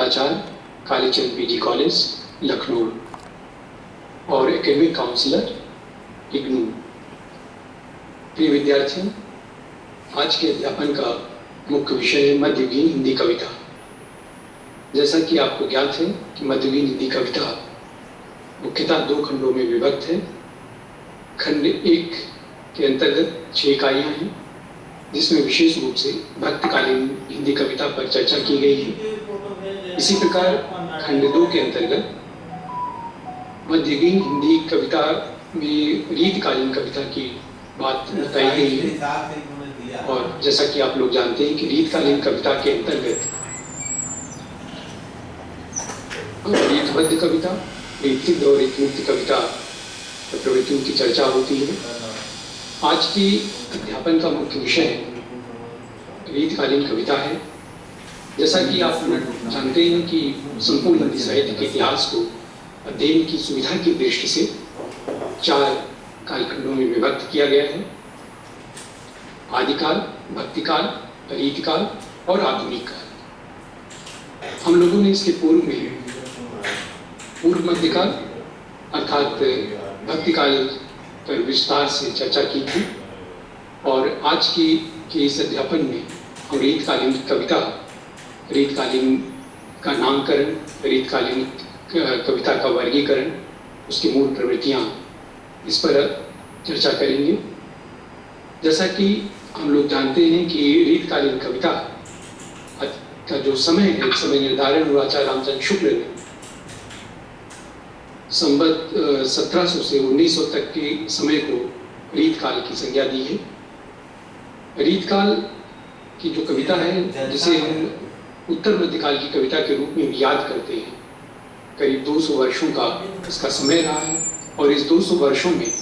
प्रबंधाचार्य, Kalichand PG college, Lucknow और academic counsellor, IGNOU. प्रिय विद्यार्थियों, आज के अध्यापन का मुख्य विषय है मध्ययुगीन हिंदी कविता। जैसा कि आपको ज्ञात है कि मध्ययुगीन हिंदी कविता मुख्यतः 2 खंडों में विभक्त है। खंड 1 के अंतर्गत 6 इकाइयाँ हैं, जिसमें विशेष रूप से भक्तकालीन हिंदी कविता पर चर्चा की गई है। इसी प्रकार खंड 2 के अंतर्गत मध्ययुगीन हिंदी कविता में रीतकालीन कविता की बात बताई गई है। और जैसा कि आप लोग जानते हैं कि रीतकालीन कविता के अंतर्गत रीतबद्ध कविता, रीतसिद्ध और रीतमुक्त कविता प्रवृत्तियों की चर्चा होती है। आज की अध्यापन का मुख्य विषय रीतकालीन कविता है। जैसा कि आप जानते हैं कि संपूर्ण हिंदी साहित्य के इतिहास को अध्ययन की सुविधा की दृष्टि से 4 कालखंडों में विभक्त किया गया है: आदिकाल, भक्तिकाल, रीतिकाल और आधुनिक काल। हम लोगों ने इसके पूर्व में पूर्व मध्यकाल अर्थात भक्तिकाल पर विस्तार से चर्चा की थी। और आज के इस अध्यापन में हम रीतकालीन कविता, रीतकालीन का नामकरण, रीतकालीन कविता का वर्गीकरण, उसकी मूल प्रवृत्तियाँ, इस पर चर्चा करेंगे। जैसा कि हम लोग जानते हैं कि रीतकालीन कविता का जो समय है, समय निर्धारण हुआ आचार्य रामचंद्र शुक्ल ने संवत 1700 से 1900 तक के समय को रीतकाल की संज्ञा दी है। रीतकाल की जो कविता है, जिसे हम उत्तर मध्यकाल की कविता के रूप में भी याद करते हैं, करीब 200 वर्षों का इसका समय रहा है। और इस 200 वर्षों में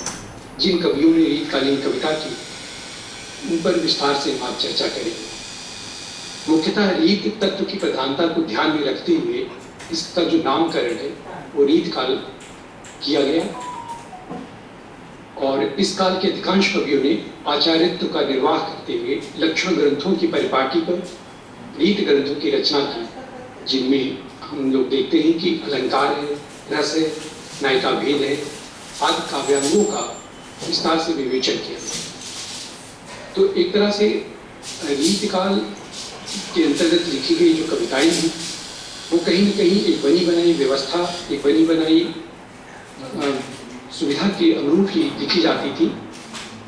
जिन कवियों ने रीतकालीन कविता की, उन पर विस्तार से हम आज चर्चा करेंगे। मुख्यतः रीत तत्व की प्रधानता को ध्यान में रखते हुए इसका जो नामकरण है वो रीतकाल किया गया। और इस काल के अधिकांश कवियों ने आचार्यत्व का निर्वाह करते हुए लक्षण ग्रंथों की परिपाटी पर रीत ग्रंथों की रचना की, जिनमें हम लोग देखते हैं कि अलंकार है, रस है, नायिका भेद है, आदि काव्यांगों का विस्तार से विवेचन किया। तो एक तरह से रीतकाल के अंतर्गत लिखी गई जो कविताएं हैं वो कहीं न कहीं एक बनी बनाई व्यवस्था, एक बनी बनाई सुविधा के अनुरूप ही लिखी जाती थी,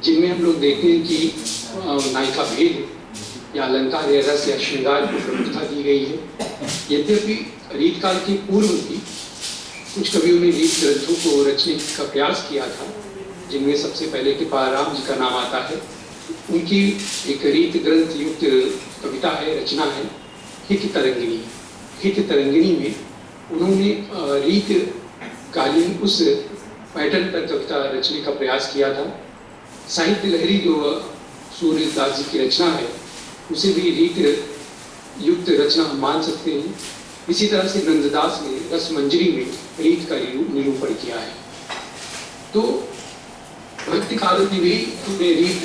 जिनमें हम लोग देखते हैं कि नायिका भेद या अलंकार या रस या श्रृंगार को प्रमुखता दी गई है। यद्यपि रीतकाल के पूर्व भी कुछ कवियों ने रीत ग्रंथों को रचने का प्रयास किया था, जिनमें सबसे पहले कृपाराम जी का नाम आता है। उनकी एक रीत ग्रंथ युक्त कविता है, रचना है हित तरंगिणी। हित तरंगिणी में उन्होंने रीत कालीन उस पैटर्न पर कविता रचने का प्रयास किया था। साहित्य लहरी जो सूर्यदास जी की रचना है, उसे भी रीत युक्त रचना हम मान सकते हैं। इसी तरह से नंददास ने रसमंजरी में रीत का निरूपण किया है। तो भक्तिकाल में भी हमें रीत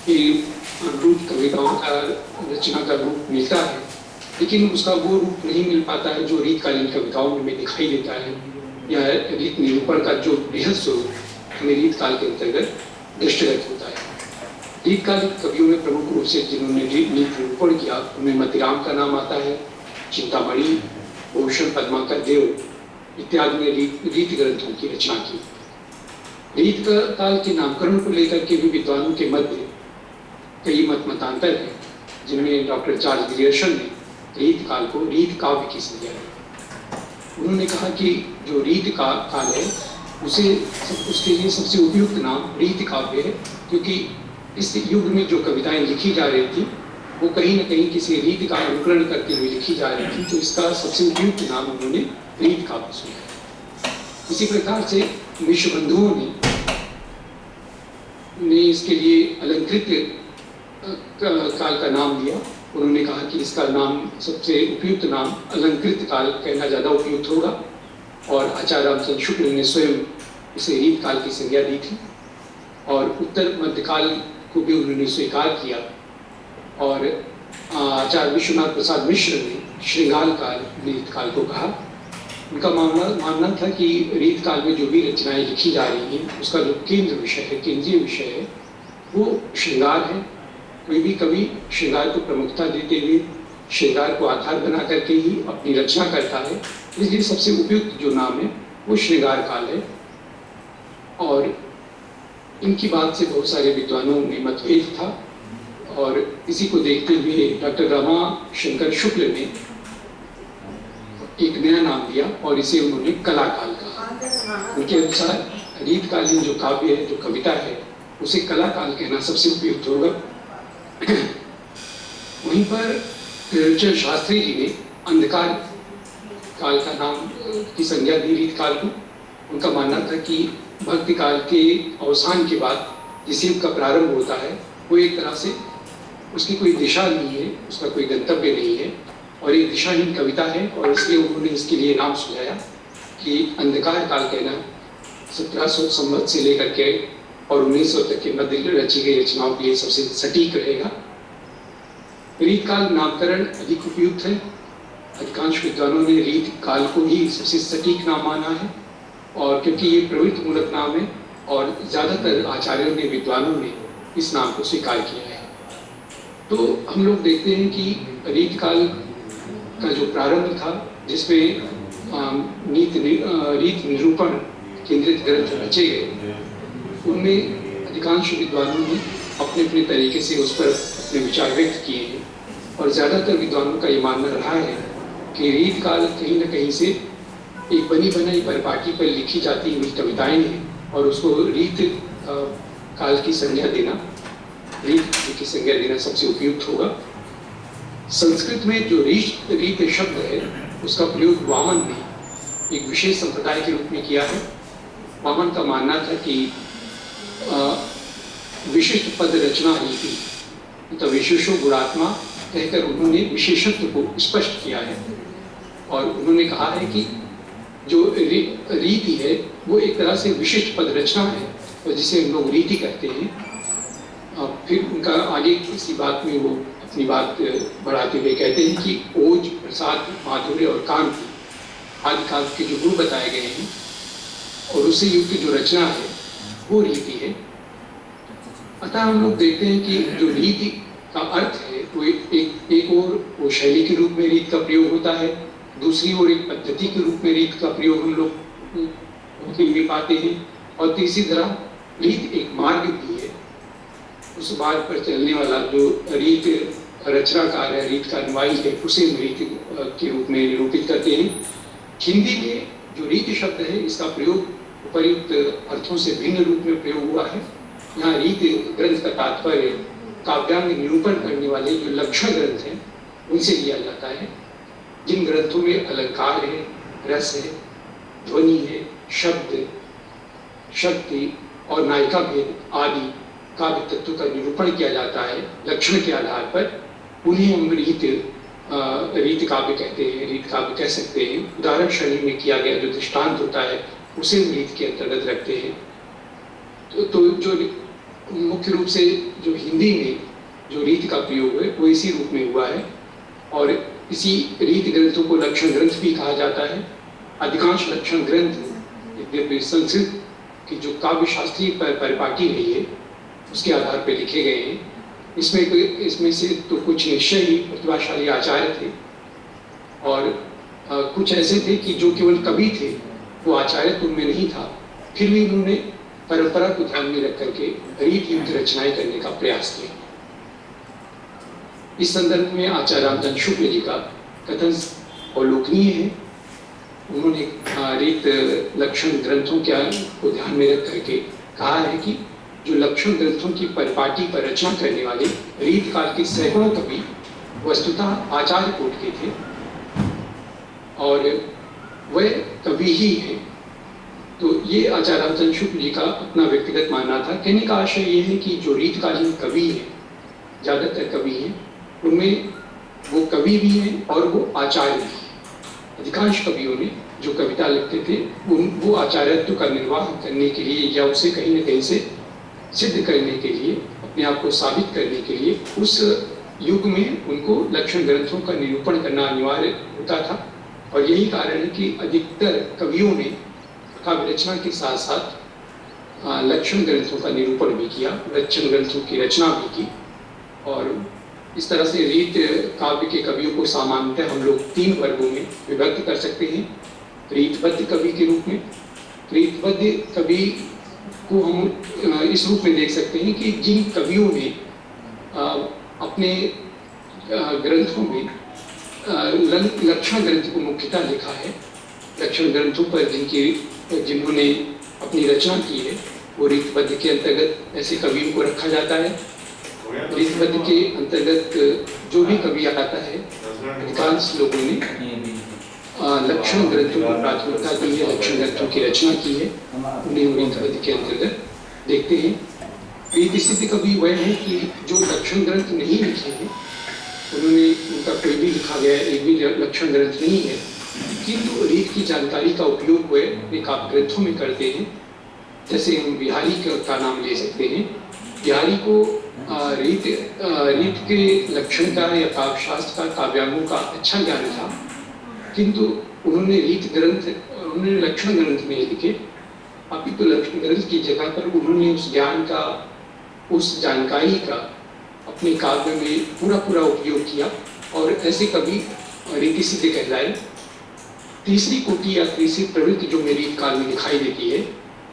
के अनुरूप कविताओं का रचना का रूप मिलता है, लेकिन उसका वो रूप नहीं मिल पाता है जो रीतकालीन कविताओं में देखाई देता है। यह रीत निरूपण का जो बृहद स्वरूप हमें रीतकाल के अंतर्गत दृष्टिगत होता है। रीतकालीन कवियों में प्रमुख रूप से जिन्होंने रीत निरूपण किया, उनमें मतिराम का नाम आता है, चिंतामणि, भूषण पद्माकर देव इत्यादि ने रीत ग्रंथों की रचना की। रीतकाल के नामकरण को लेकर के भी विद्वानों के मध्य कई मतांतर है, जिनमें डॉक्टर चार्ल्स ग्रियर्सन ने रीतकाल को रीत काव्य की संज्ञा दी। उन्होंने कहा कि जो रीत काल है उसके लिए सबसे उपयुक्त नाम रीत काव्य है, क्योंकि इस युग में जो कविताएं लिखी जा रही थी वो कहीं न कहीं किसी रीत का अनुकरण करते हुए लिखी जा रही थी, तो इसका सबसे उपयुक्त नाम उन्होंने रीत काव्य सुना। इसी प्रकार से मिश्र बंधुओं ने इसके लिए अलंकृत काल का नाम दिया। उन्होंने कहा कि इसका नाम, सबसे उपयुक्त नाम अलंकृत काल कहना ज़्यादा उपयुक्त होगा। और आचार्य रामचंद्र शुक्ल ने स्वयं इसे रीत काल की संज्ञा दी थी। और उत्तर मध्यकाल को भी उन्होंने स्वीकार किया। और आचार्य विश्वनाथ प्रसाद मिश्र ने श्रृंगार काल रीत काल को कहा। उनका मानना था कि रीत काल में जो भी रचनाएं लिखी जा रही हैं उसका जो केंद्र विषय है, केंद्रीय विषय है, वो श्रृंगार है। कोई भी कवि श्रृंगार को प्रमुखता देते हुए श्रृंगार को आधार बना करके ही अपनी रचना करता है, इसलिए सबसे उपयुक्त जो नाम है वो श्रृंगार काल है। और इनकी बात से बहुत सारे विद्वानों में मतभेद था और इसी को देखते हुए डॉक्टर रमा शंकर शुक्ल ने एक नया नाम दिया और इसे उन्होंने कला काल कहा। उनके अनुसार रीतकालीन जो काव्य है, जो कविता है, उसे कला काल कहना सबसे उपयुक्त होगा। वहीं पर त्रिलोचन शास्त्री जी ने अंधकार काल का नाम की संज्ञा दी रीत काल को। उनका मानना था कि भक्ति काल के अवसान के बाद जिस युग का प्रारंभ होता है वो एक तरह से उसकी कोई दिशा नहीं है, उसका कोई गंतव्य नहीं है और एक दिशाहीन कविता है, और इसलिए उन्होंने इसके लिए नाम सुझाया कि अंधकार काल कहना 1700 संवत से लेकर के और 1900 तक के मध्य रची गई रचनाओं के लिए सबसे सटीक रहेगा। रीत काल नामकरण अधिक उपयुक्त है। अधिकांश विद्वानों ने रीत काल को ही सबसे सटीक नाम माना है, और क्योंकि ये प्रवृत्ति मूलक नाम है और ज़्यादातर आचार्यों ने, विद्वानों ने इस नाम को स्वीकार किया है। तो हम लोग देखते हैं कि रीत काल का जो प्रारंभ था, जिसमें रीत निरूपण केंद्रित ग्रंथ रचे गए, उनमें अधिकांश विद्वानों ने अपने अपने तरीके से उस पर अपने विचार व्यक्त किए हैं और ज़्यादातर विद्वानों का ये मानना रहा है कि रीत काल कहीं न कहीं से एक बनी बनाई परिपाटी पर लिखी जाती हुई कविताएं हैं और उसको रीत काल की संज्ञा देना, रीत की संज्ञा देना सबसे उपयुक्त होगा। संस्कृत में जो रीत शब्द है उसका प्रयोग वामन ने एक विशेष संप्रदाय के रूप में किया है। वामन का मानना था कि विशिष्ट पद रचना रीति, तो विशेषो गुणात्मा कहकर उन्होंने विशेषत्व को स्पष्ट किया है और उन्होंने कहा है कि जो रीति है वो एक तरह से विशिष्ट पद रचना है और जिसे हम लोग रीति कहते हैं। फिर उनका आगे इसी बात में वो अपनी बात बढ़ाते हुए कहते हैं कि ओज, प्रसाद, माधुर्य और कांति आदि काव्य के जो गुण बताए गए हैं और उसी युग की जो रचना है वो रीति है। अतः हम लोग देखते हैं कि जो रीति का अर्थ है वो एक और वो शैली के रूप में रीत का प्रयोग होता है, दूसरी ओर एक पद्धति के रूप में रीत का प्रयोग हम लोग भी पाते हैं, और तीसरी तरह रीत एक मार्ग भी है। उस मार्ग पर चलने वाला जो रीत रचनाकार है, रीत का अनुयायी है, उसे रीत के रूप में निरूपित करते हैं। हिंदी में जो रीत शब्द है इसका प्रयोग उपर्युक्त अर्थों से भिन्न रूप में प्रयोग हुआ है। यहाँ रीत ग्रंथ का तात्पर्य काव्यांग निरूपण करने वाले जो लक्षण ग्रंथ हैं उनसे लिया जाता है, जिन ग्रंथों में अलंकार है, रस है, ध्वनि है, शब्द, शक्ति और नायिका भेद आदि काव्य तत्व का निरूपण किया जाता है लक्षण के आधार पर, उन्हें हम रीत काव्य कहते हैं, रीत काव्य कह सकते हैं। उदाहरण शैली में किया गया जो दृष्टांत होता है उसे हम रीत के अंतर्गत रखते हैं। तो जो मुख्य रूप से जो हिंदी में जो रीत का प्रयोग है वो इसी रूप में हुआ है और इसी रीत ग्रंथों को लक्षण ग्रंथ भी कहा जाता है। अधिकांश लक्षण ग्रंथ संस्कृत की जो काव्य शास्त्रीय परिपाटी रही है उसके आधार पर लिखे गए हैं। इसमें से तो कुछ निश्चय ही प्रतिभाशाली आचार्य थे और कुछ ऐसे थे कि जो केवल कवि थे, वो आचार्य तो उनमें नहीं था, फिर भी उन्होंने परंपरा को ध्यान में रख करके रीत युक्त रचनाएं करने का प्रयास किया। इस संदर्भ में आचार्य रामचंद्र शुक्ल जी का कथन अवलोकनीय है। उन्होंने रीत लक्षण ग्रंथों को ध्यान में रख करके कहा है कि जो लक्षण ग्रंथों की परिपाटी पर रचना करने वाले रीत काल के सैकड़ों कवि वस्तुतः आचार्य कोट के थे और वह कवि ही हैं। तो ये आचार्य रामचंद्र शुक्ल जी का अपना व्यक्तिगत मानना था। कहने का आशय ये है कि जो रीतकालीन कवि हैं, ज़्यादातर कवि हैं, उनमें वो कवि भी हैं और वो आचार्य भी हैं। अधिकांश कवियों ने जो कविता लिखते थे वो आचार्यत्व का निर्वाह करने के लिए या उसे कहीं न कहीं से सिद्ध करने के लिए, अपने आप को साबित करने के लिए उस युग में उनको लक्षण ग्रंथों का निरूपण करना अनिवार्य होता था, और यही कारण है कि अधिकतर कवियों ने काव्य रचना के साथ साथ लक्षण ग्रंथों का निरूपण भी किया, लक्षण ग्रंथों की रचना भी की। और इस तरह से रीत काव्य के कवियों को सामान्यतः हम लोग 3 वर्गों में विभक्त कर सकते हैं। रीतबद्ध कवि के रूप में, रीतबद्ध कवि को हम इस रूप में देख सकते हैं कि जिन कवियों ने अपने ग्रंथों में लक्षण ग्रंथ को मुख्यतः लिखा है, लक्षण ग्रंथों पर जिन्होंने अपनी रचना की है, वो रीतबद्ध के अंतर्गत ऐसे कवियों को रखा जाता है। रीतबद्ध के अंतर्गत जो भी कवि आता है, अधिकांश लोगों ने लक्षण ग्रंथों को प्राथमिकता दी है, लक्षण ग्रंथों की रचना की है, उन्हें रीतबद्ध के अंतर्गत देखते हैं। रीत सिद्ध कवि वह है कि जो लक्षण ग्रंथ नहीं लिखे हैं, उनका कोई भी लिखा गया एक भी लक्षण ग्रंथ नहीं है, किंतु रीत की जानकारी का उपयोग वे अपने काव्य ग्रंथों में करते हैं। जैसे हम बिहारी का नाम ले सकते हैं। बिहारी को रीत के लक्षण का या काव्य शास्त्र का, काव्यांगों का अच्छा ज्ञान था, किंतु उन्होंने लक्षण ग्रंथ नहीं लिखे। अभी तो लक्षण ग्रंथ की जगह पर उन्होंने उस ज्ञान का, उस जानकारी का अपने काव्य में पूरा उपयोग किया, और ऐसे कवि रीति सिद्ध कहलाए। तीसरी कोटि या तीसरी प्रवृत्ति जो मेरी काल में दिखाई देती है,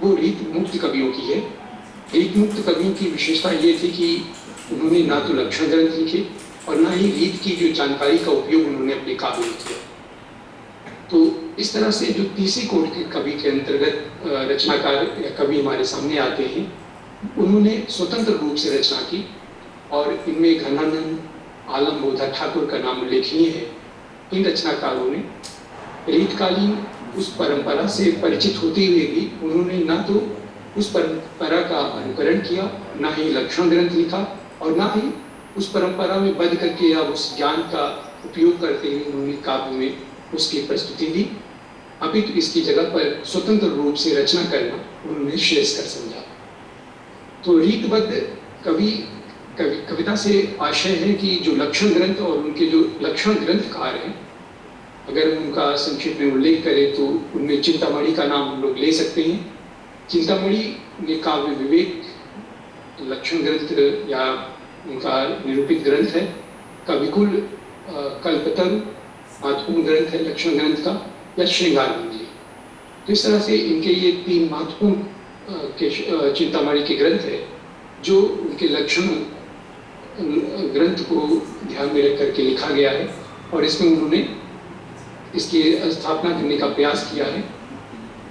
वो रीत मुक्त कवियों की है। रीत मुक्त कवियों की विशेषता ये थी कि उन्होंने ना तो लक्षण ग्रंथ लिखे और ना ही रीत की जो जानकारी का उपयोग उन्होंने अपने काव्य में किया। तो इस तरह से जो तीसरी कोटि के कवि के अंतर्गत रचनाकार या कवि हमारे सामने आते हैं, उन्होंने स्वतंत्र रूप से रचना की, और इनमें घनानंद, आलम बोधा ठाकुर का नाम उल्लेखनीय है। इन रचनाकारों ने रीतकालीन उस परंपरा से परिचित होते हुए भी उन्होंने ना तो उस परंपरा का अनुकरण किया, ना ही लक्षण ग्रंथ लिखा, और ना ही उस परंपरा में बंध करके या उस ज्ञान का उपयोग करते हुए उन्होंने काव्य में उसकी प्रस्तुति दी। अभी तो इसकी जगह पर स्वतंत्र रूप से रचना करना उन्होंने श्रेयस्कर समझा। तो रीतबद्ध कविता से आशय है कि जो लक्षण ग्रंथ और उनके जो लक्षण ग्रंथकार हैं, अगर उनका संक्षिप्त में उल्लेख करें तो उनमें चिंतामणि का नाम हम लोग ले सकते हैं। चिंतामणि ने काव्य विवेक लक्षण ग्रंथ या उनका निरूपित ग्रंथ है। कविकुल कल्पतरु महत्वपूर्ण ग्रंथ है लक्षण ग्रंथ का, या श्रृंगार मंजरी। तो इस तरह से इनके ये 3 महत्वपूर्ण चिंतामणि के ग्रंथ है, जो उनके लक्षण ग्रंथ को ध्यान में रख करके लिखा गया है, और इसमें उन्होंने इसकी स्थापना करने का प्रयास किया है।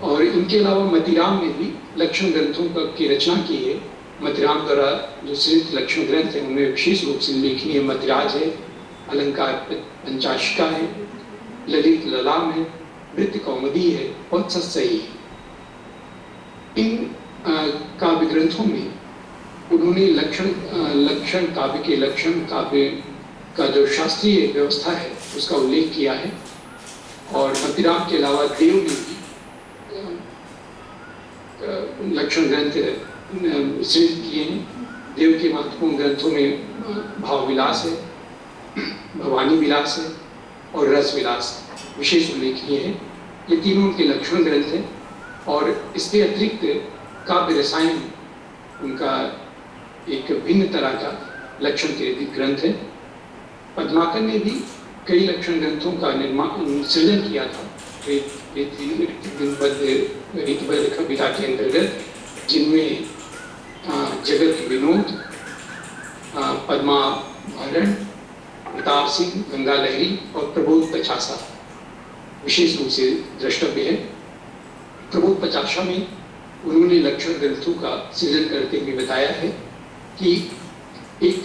और इनके अलावा मतिराम ने भी लक्षण ग्रंथों की रचना की है। मतिराम द्वारा जो सृजित लक्षण ग्रंथ है, उनमें विशेष रूप से उल्लेखनीय मतिराज है, अलंकार पंचाशिका है, ललित ललाम है, नृत्य कौमुदी है और सत्सई है। इन काव्य ग्रंथों में उन्होंने लक्षण काव्य के लक्षण काव्य का जो शास्त्रीय व्यवस्था है उसका उल्लेख किया है। और मतिराम के अलावा देव ने भी लक्षण ग्रंथ सृजित किए हैं। देव के महत्वपूर्ण ग्रंथों में भाव विलास है, भवानी विलास है और रस विलास विशेष उल्लेखनीय है। ये तीनों उनके लक्षण ग्रंथ हैं। और इसके अतिरिक्त काव्य रसायन उनका एक भिन्न तरह का लक्षण केंद्रित ग्रंथ है। पद्माकर ने भी कई लक्षण ग्रंथों का सृजन किया था रीतबद्ध कविता के अंतर्गत, जिनमें जगत विनोद, पद्माभरण, प्रताप सिंह, गंगा लहरी और प्रबोध पचासा विशेष रूप से द्रष्टव्य है। प्रबोध पचासा में उन्होंने लक्षण ग्रंथों का सृजन करते हुए बताया है कि एक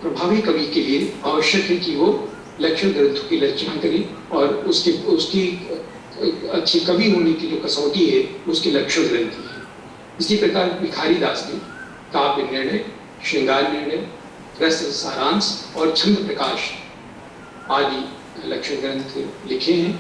प्रभावी कवि के लिए आवश्यक है कि वो लक्षण ग्रंथों की रचना करे, और उसकी अच्छी कवि होने की जो कसौटी है उसके लक्षण ग्रंथ है। इसी प्रकार भिखारी दास ने काव्य निर्णय, श्रृंगार निर्णय, रस सारांश और छंद प्रकाश आदि लक्षण ग्रंथ लिखे हैं।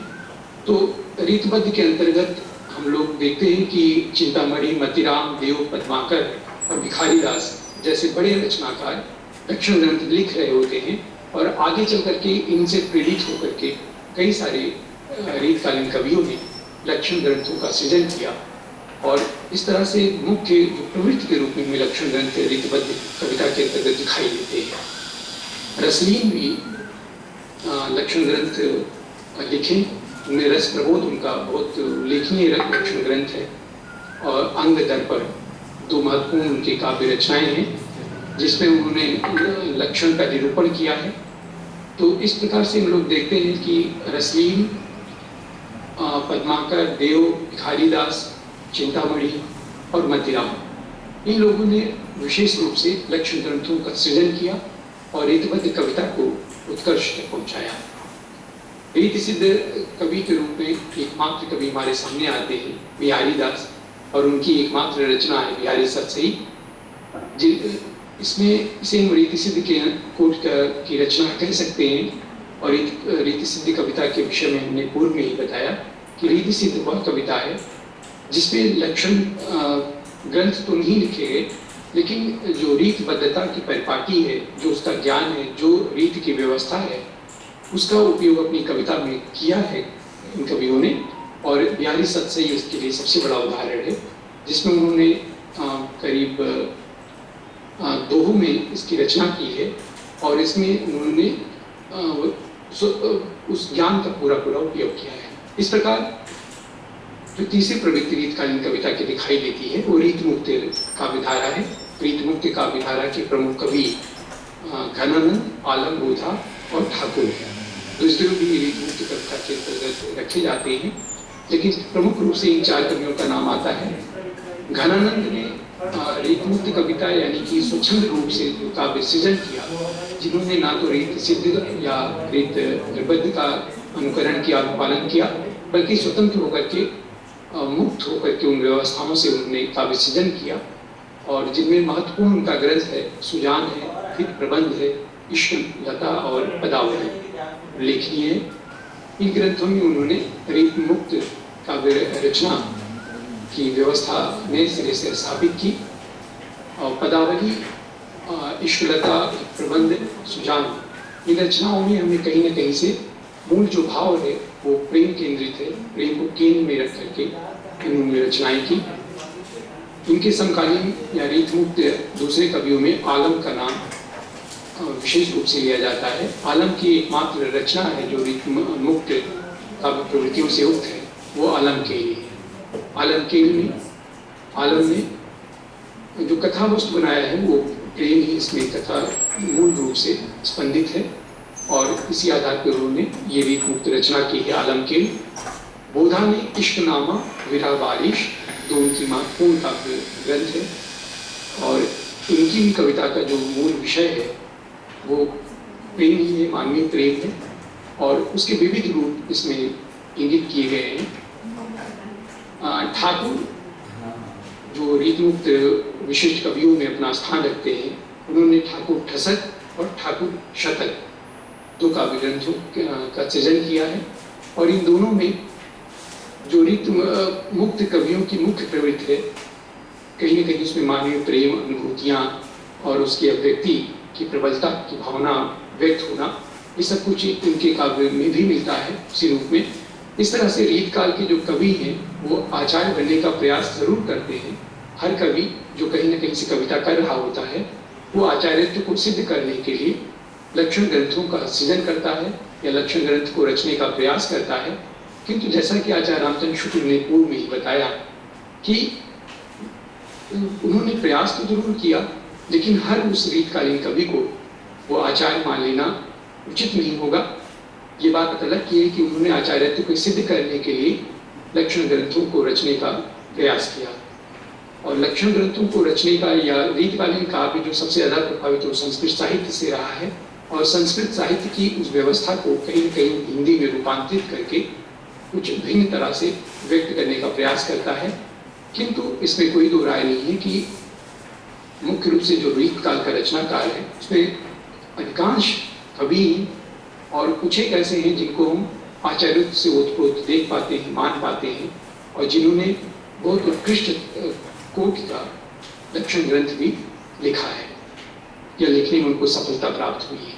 तो रीतबद्ध के अंतर्गत हम लोग देखते हैं कि चिंतामणि, मतिराम, देव, पद्माकर और भिखारी दास जैसे बड़े रचनाकार लक्षण ग्रंथ लिख रहे होते हैं और आगे चल करके इनसे प्रेरित होकर के कई सारे रीतकालीन कवियों ने लक्षण ग्रंथों का सृजन किया और इस तरह से मुख्य प्रवृत्ति के रूप में लक्षण ग्रंथ रीतबद्ध कविता के अंतर्गत दिखाई देते हैं। रसलीन भी लक्षण ग्रंथ लिखे, उनमें रस प्रबोध उनका बहुत उल्लेखनीय लक्षण ग्रंथ है और अंग दर्पण दो महत्वपूर्ण उनकी काव्य रचनाएं हैं जिसमें उन्होंने लक्षण का निरूपण किया है। तो इस प्रकार से हम लोग देखते हैं कि रसलीन, पद्माकर, देव, भिखारीदास, चिंतामणि और मतिराम, इन लोगों ने विशेष रूप से लक्षण ग्रंथों का सृजन किया और रीतबद्ध कविता को उत्कर्ष तक पहुंचाया। रीति सिद्ध कवि के रूप में एकमात्र कवि हमारे सामने आते हैं बिहारीदास और उनकी एकमात्र रचना है बिहारी सतसई। इसमें इसे हम रीति सिद्ध के कोट की रचना कह सकते हैं और रीति सिद्ध कविता के विषय में हमने पूर्व में ही बताया कि रीति सिद्ध वह कविता है जिसमें लक्षण ग्रंथ तो नहीं लिखे गए, लेकिन जो रीतबद्धता की परिपाटी है, जो उसका ज्ञान है, जो रीति की व्यवस्था है, उसका उपयोग अपनी कविता में किया है इन कवियों ने। और बिहारी सतसई इसके लिए सबसे बड़ा उदाहरण है जिसमें उन्होंने करीब दोहों में इसकी रचना की है और इसमें उन्होंने उस ज्ञान का पूरा उपयोग किया है। इस प्रकार जो तीसरी प्रवृत्ति रीतकालीन कविता की दिखाई देती है वो रीतमुक्त काव्यधारा है। रीतमुक्त काव्यधारा के प्रमुख कवि घनानंद, आलम, बोधा और ठाकुर है। दूसरे भी रीतमुक्त कविता के अंतर्गत रखे जाते हैं, लेकिन प्रमुख रूप से इन चार कवियों का नाम आता है। घनानंद ने रीतमुक्त कविता यानी कि स्वच्छंद रूप से जो काव्य सृजन किया, जिन्होंने ना तो रीत सिद्ध या रीत निर्बद्ध का अनुकरण किया, अनुपालन किया, बल्कि स्वतंत्र होकर के मुक्त होकर के उन व्यवस्थाओं से उन्होंने काव्य सृजन किया और जिनमें महत्वपूर्ण उनका ग्रंथ है सुजान है, हित प्रबंध है, इश्क लता और पदावली उल्लेखनीय है। इन ग्रंथों में उन्होंने रीतमुक्त काव्य रचना की व्यवस्था नए सिरे से स्थापित की और पदावली, इश्कलता, प्रबंध, सुजान, इन रचनाओं में हमें कहीं न कहीं से मूल जो भाव है वो प्रेम केंद्रित है। प्रेम को केंद्र में रख करके इन्होंने रचनाएं की। इनके समकालीन या रीतमुक्त दूसरे कवियों में आलम का नाम विशेष रूप से लिया जाता है। आलम की एकमात्र रचना है जो रीतमुक्त काव्य प्रवृत्तियों से युक्त है, वो आलम केली है। आलम ने जो कथा वस्तु बनाया है वो प्रेम ही इसमें कथा मूल रूप से स्पंदित है और इसी आधार पर उन्होंने ये रीतमुक्त रचना की है आलम केल। बोधा ने इश्कनामा, विरह बारिश, दो उनकी महत्वपूर्ण काव्य ग्रंथ है और उनकी भी कविता का जो मूल विषय है वो प्रेम ही है, मानवीय प्रेम है और उसके विविध रूप इसमें इंगित किए गए हैं। ठाकुर जो रीतमुक्त विशिष्ट कवियों में अपना स्थान रखते हैं, उन्होंने ठाकुर ठसक और ठाकुर शतक दो काव्य ग्रंथों का सृजन किया है और इन दोनों में जो रीतमुक्त कवियों की मुख्य प्रवृत्ति है, कहीं न कहीं उसमें मानवीय प्रेम, अनुभूतियाँ और उसकी अभिव्यक्ति की प्रबलता की भावना व्यक्त होना, ये सब कुछ इनके काव्य में भी मिलता है उसी रूप में। इस तरह से रीतकाल के जो कवि हैं वो आचार्य बनने का प्रयास जरूर करते हैं। हर कवि जो कहीं न कहीं से कविता कर रहा होता है वो आचार्यत्व को सिद्ध करने के लिए लक्षण ग्रंथों का सृजन करता है या लक्षण ग्रंथ को रचने का प्रयास करता है। किंतु जैसा कि आचार्य रामचंद्र शुक्ल ने पूर्व में ही बताया कि उन्होंने प्रयास तो जरूर किया, लेकिन हर उस रीतकालीन कवि को वो आचार्य मान लेना उचित नहीं होगा। ये बात अलग की है कि उन्होंने आचार्यत्व को सिद्ध करने के लिए लक्षण ग्रंथों को रचने का प्रयास किया और लक्षण ग्रंथों को रचने का या रीतकालीन काव्य जो सबसे ज्यादा प्रभावित हो संस्कृत साहित्य से रहा है और संस्कृत साहित्य की उस व्यवस्था को कहीं न कहीं हिंदी में रूपांतरित करके कुछ भिन्न तरह से व्यक्त करने का प्रयास करता है। किंतु इसमें कोई दो राय नहीं है कि मुख्य रूप से जो रीतकाल का रचनाकार है उसमें अधिकांश कवि और कुछ एक ऐसे हैं जिनको हम आचार्य से ओतप्रोत देख पाते हैं, मान पाते हैं और जिन्होंने बहुत उत्कृष्ट कोटि का लक्षण ग्रंथ भी लिखा है। या लिखने में उनको सफलता प्राप्त हुई है।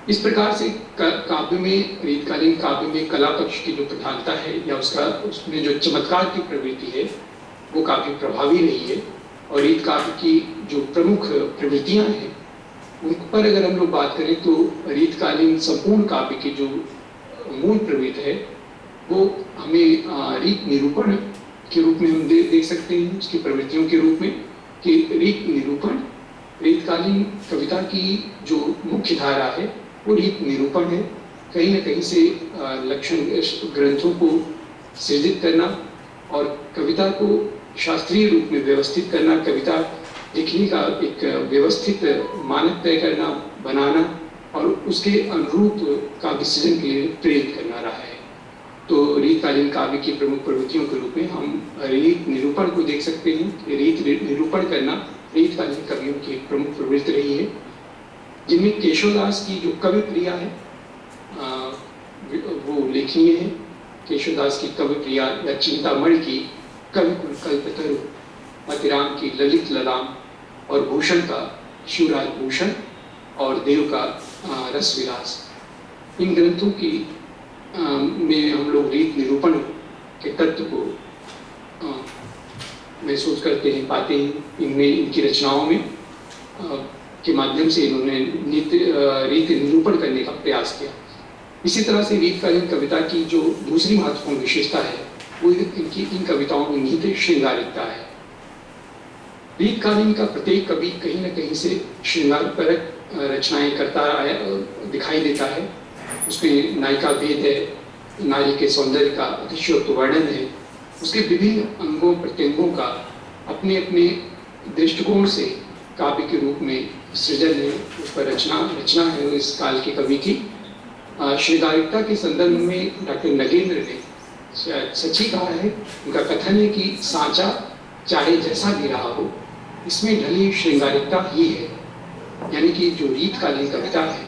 इस प्रकार से काव्य में, रीतकालीन काव्य में कला पक्ष की जो प्रधानता है या उसमें जो चमत्कार की प्रवृत्ति है वो काफी प्रभावी रही है। और रीत काव्य की जो प्रमुख प्रवृत्तियां हैं उन पर अगर हम लोग बात करें तो रीतकालीन संपूर्ण काव्य की जो मूल प्रवृत्ति है वो हमें रीत निरूपण के रूप में हम देख सकते हैं, उसकी प्रवृत्तियों के रूप में कि रीत निरूपण, रीतकालीन कविता की जो मुख्य धारा है वो रीत निरूपण है। कहीं न कहीं से लक्षण ग्रंथों को सृजित करना और कविता को शास्त्रीय रूप में व्यवस्थित करना, कविता लिखने का एक व्यवस्थित मानक तय करना, बनाना और उसके अनुरूप काव्य सृजन के लिए प्रेरित करना रहा है। तो रीतकालीन काव्य की प्रमुख प्रवृत्तियों के रूप में हम रीत निरूपण को देख सकते हैं। रीत निरूपण करना रीतकालीन कवियों की एक प्रमुख प्रवृत्ति रही है, जिनमें केशवदास की जो कवि प्रिया है वो उल्लेखनीय है। केशवदास की कवि प्रिया या चिंतामणि की कवि कुल कल्पतरु, मतिराम की ललित ललाम और भूषण का शिवराज भूषण और देव का रस विलास, इन ग्रंथों की में हम लोग रीत निरूपण के तत्व को महसूस करते हैं, पाते हैं। इनमें, इनकी रचनाओं में के माध्यम से इन्होंने रीत निरूपण करने का प्रयास किया। इसी तरह से रीतकालीन कविता की जो दूसरी महत्वपूर्ण विशेषता है वो इन कविताओं में निहित श्रृंगारिकता है। रीतकालीन का प्रत्येक कवि कहीं न कहीं से श्रृंगारपरक रचनाएं करता आया दिखाई देता है। उसमें नायिका भेद है, नारी के सौंदर्य का अतिशयोक्त वर्णन है, उसके विभिन्न अंगों प्रत्यंगों का अपने अपने दृष्टिकोण से काव्य के रूप में सृजन है, उस पर रचना है इस काल के कवि की। श्रृंगारिकता के संदर्भ में डॉक्टर नगेंद्र ने सच ही कहा है। उनका कथन है कि सांचा चाहे जैसा भी रहा हो, इसमें ढली श्रृंगारिकता ही है। यानी कि जो रीतकालीन कविता है